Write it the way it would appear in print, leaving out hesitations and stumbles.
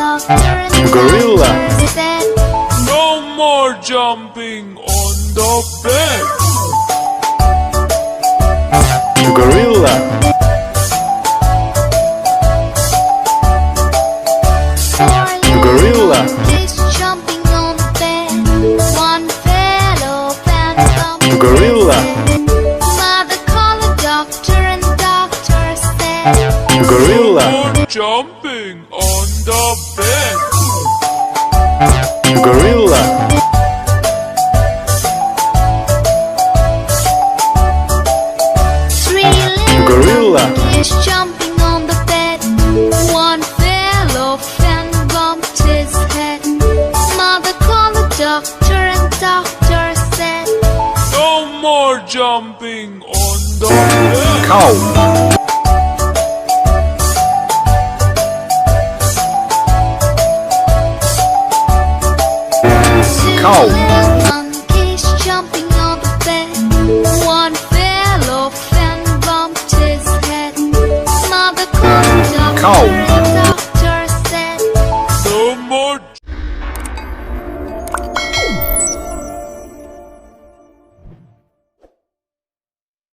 Gorilla. No more jumping on the bed. Gorilla. Gorilla. Jumping on the bed. One fell off and bumped Gorilla. his head. Mother called a doctor and doctor said, Gorilla. No more jumping on the bed. Gorilla. three little Gorilla. monkeys jumping on the bed. One fell off and bumped his head. Mother called the doctor and doctor said, No more jumping on the bed. Cow.